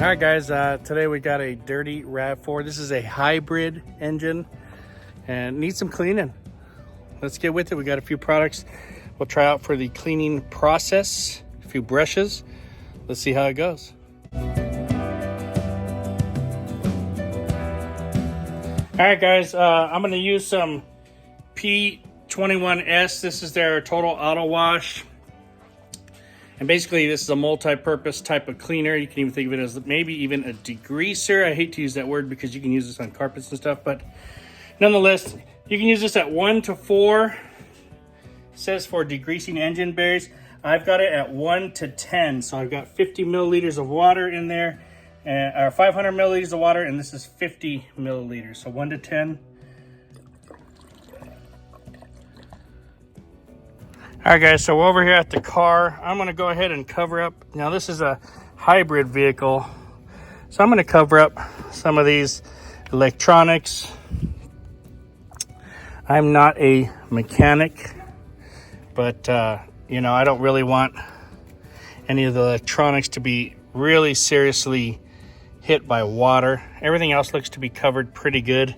All right, guys, today we got a dirty RAV4. This is a hybrid engine and needs some cleaning. Let's get with it. We got a few products we'll try out for the cleaning process, a few brushes. Let's see how it goes. All right, guys, I'm going to use some P21S. This is their total auto wash. And basically, this is a multi-purpose type of cleaner. You can even think of it as maybe even a degreaser. I hate to use that word because you can use this on carpets and stuff, but nonetheless, you can use this at 1 to 4. It says for degreasing engine bays. I've got it at 1 to 10. So I've got 50 milliliters of water in there, or 500 milliliters of water, and this is 50 milliliters. So 1 to 10. All right, guys, so we're over here at the car. I'm going to go ahead and cover up. Now, this is a hybrid vehicle, so I'm going to cover up some of these electronics. I'm not a mechanic, but, you know, I don't really want any of the electronics to be really seriously hit by water. Everything else looks to be covered pretty good.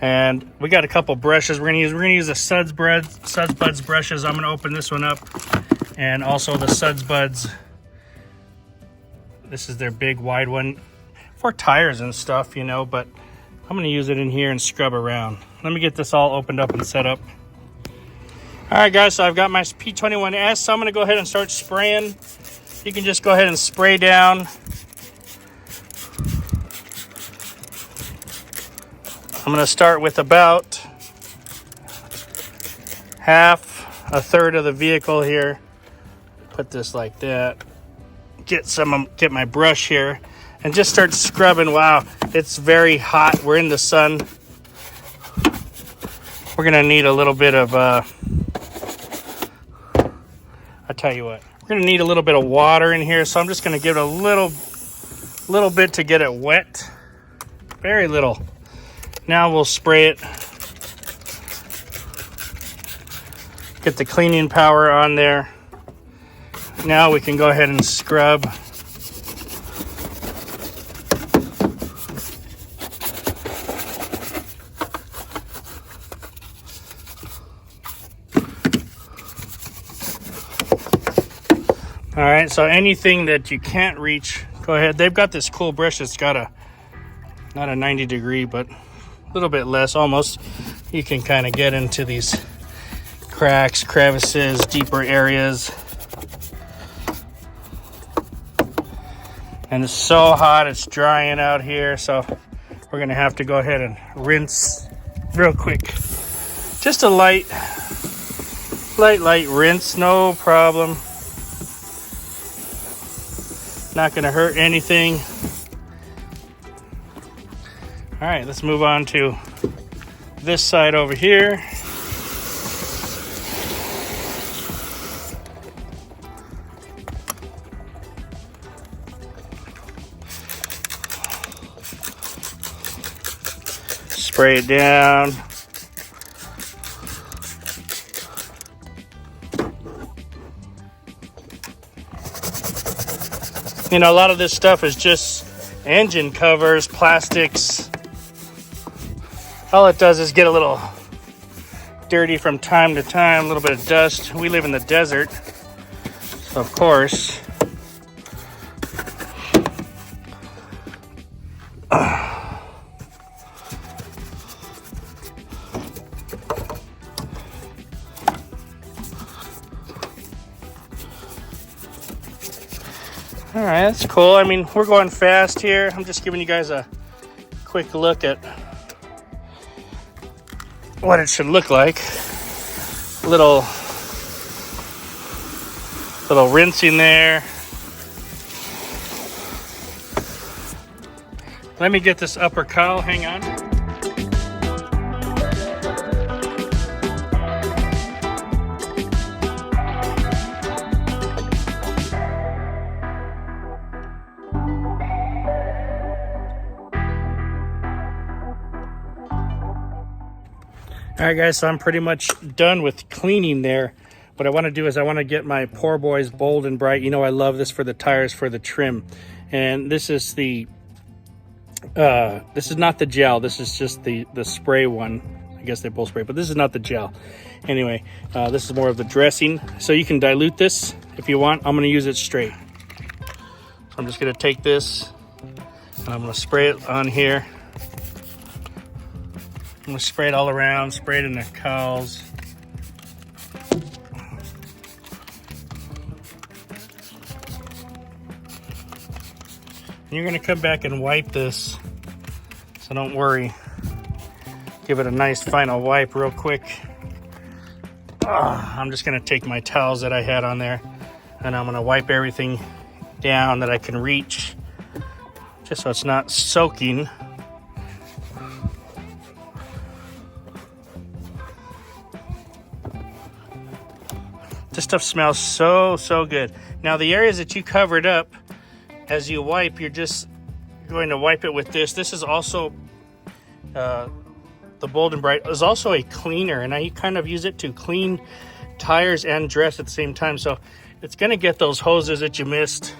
And we got a couple brushes we're gonna use the Sudz Budz brushes. I'm gonna open this one up, and also the Sudz Budz. This is their big wide one for tires and stuff, you know, but I'm gonna use it in here and scrub around. Let me get this all opened up and set up. All right, guys, so I've got my P21S, so I'm gonna go ahead and start spraying. You can just go ahead and spray down. I'm going to start with about a third of the vehicle here. Put this like that. Get my brush here and just start scrubbing. Wow, it's very hot. We're in the sun. We're going to need a little bit of I'll tell you what. We're going to need a little bit of water in here, so I'm just going to give it a little bit to get it wet. Very little. Now we'll spray it. Get the cleaning power on there. Now we can go ahead and scrub. All right, so anything that you can't reach, go ahead. They've got this cool brush that's got not a 90 degree, but a little bit less almost. You can kind of get into these cracks, crevices, deeper areas. And it's so hot, it's drying out here, so we're gonna have to go ahead and rinse real quick. Just a light rinse, no problem. Not gonna hurt anything. All right, let's move on to this side over here. Spray it down. You know, a lot of this stuff is just engine covers, plastics. All it does is get a little dirty from time to time, a little bit of dust. We live in the desert, so of course. All right, that's cool. I mean, we're going fast here. I'm just giving you guys a quick look at what it should look like. Little rinsing there. Let me get this upper cowl, hang on. All right, guys, so I'm pretty much done with cleaning there. What I want to do is I want to get my Poor Boy's Bold and Bright. You know, I love this for the tires, for the trim. And this is the this is not the gel. This is just the spray one. I guess they both spray, but this is not the gel. Anyway, this is more of the dressing. So you can dilute this if you want. I'm going to use it straight. So I'm just going to take this and I'm going to spray it on here. I'm going to spray it all around, spray it in the cowls. And you're going to come back and wipe this, so don't worry. Give it a nice final wipe real quick. I'm just going to take my towels that I had on there and I'm going to wipe everything down that I can reach, just so it's not soaking. This stuff smells so good. Now the areas that you covered up, as you wipe, you're just going to wipe it with this. This is also, the Bold and Bright is also a cleaner, and I kind of use it to clean tires and dress at the same time. So it's going to get those hoses that you missed.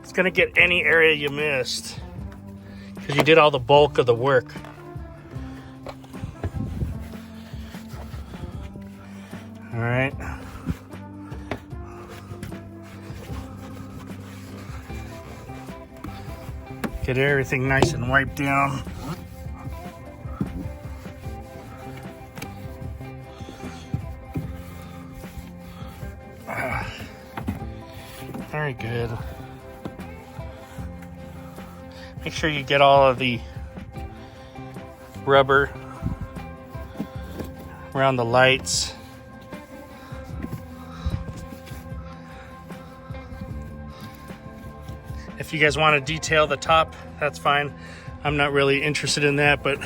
It's going to get any area you missed because you did all the bulk of the work. All right. Get everything nice and wiped down. Very good. Make sure you get all of the rubber around the lights. If you guys want to detail the top, that's fine. I'm not really interested in that, but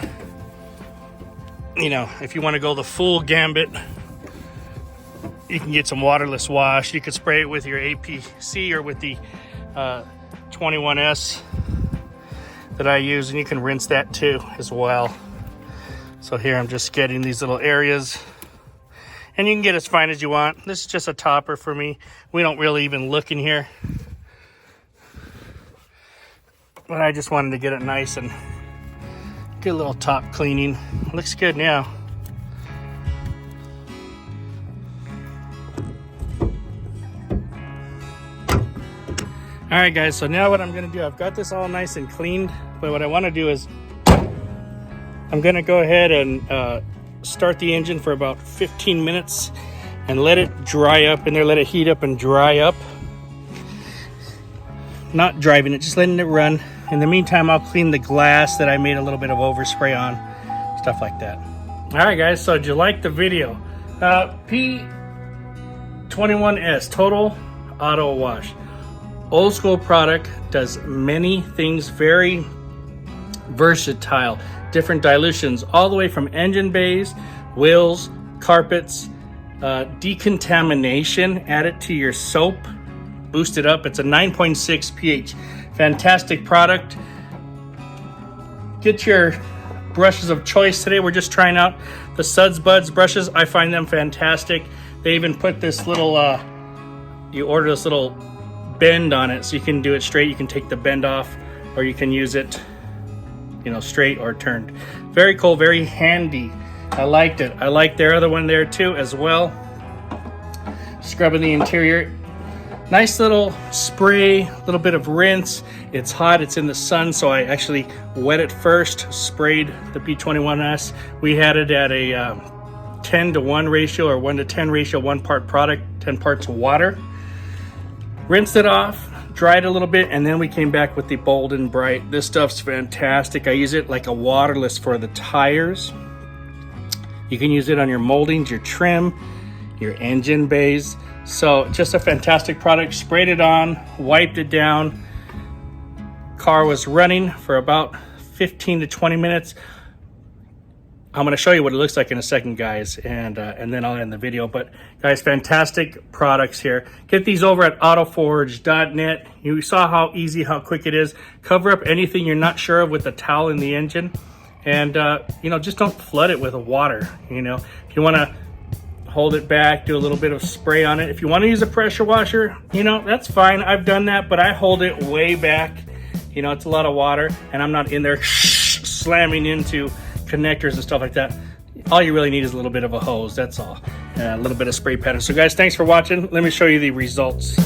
you know, if you want to go the full gambit, you can get some waterless wash. You could spray it with your APC or with the 21S that I use, and you can rinse that too as well. So here I'm just getting these little areas, and you can get as fine as you want. This is just a topper for me. We don't really even look in here, but I just wanted to get it nice and get a little top cleaning. Looks good now. All right, guys, so now what I'm gonna do, I've got this all nice and cleaned, but what I wanna do is I'm gonna go ahead and start the engine for about 15 minutes and let it dry up in there, let it heat up and dry up. Not driving it, just letting it run. In the meantime, I'll clean the glass that I made a little bit of overspray on, stuff like that. All right, guys, so did you like the video? P21S, Total Auto Wash. Old school product, does many things, very versatile. Different dilutions, all the way from engine bays, wheels, carpets, decontamination, add it to your soap, boost it up. It's a 9.6 pH. Fantastic product. Get your brushes of choice. Today we're just trying out the Sudz Budz brushes. I find them fantastic. They even put this little, you order this little bend on it, so you can do it straight. You can take the bend off, or you can use it, you know, straight or turned. Very cool, very handy. I liked it. I like their other one there too as well. Scrubbing the interior. Nice little spray, little bit of rinse. It's hot, it's in the sun, so I actually wet it first, sprayed the P21S. We had it at a 10-to-1 ratio or 1-to-10 ratio, 1 part product, 10 parts water. Rinsed it off, dried a little bit, and then we came back with the Bold and Bright. This stuff's fantastic. I use it like a waterless for the tires. You can use it on your moldings, your trim, your engine bays. So just a fantastic product. Sprayed it on, wiped it down. Car was running for about 15 to 20 minutes. I'm going to show you what it looks like in a second, guys, and then I'll end the video. But guys, fantastic products here. Get these over at Autoforge.net. You saw how easy, how quick it is. Cover up anything you're not sure of with a towel in the engine, and you know, just don't flood it with water. You know, if you want to hold it back, do a little bit of spray on it. If you want to use a pressure washer, you know, that's fine. I've done that, but I hold it way back. You know, it's a lot of water, and I'm not in there slamming into connectors and stuff like that. All you really need is a little bit of a hose, that's all. A little bit of spray pattern. So guys, thanks for watching. Let me show you the results.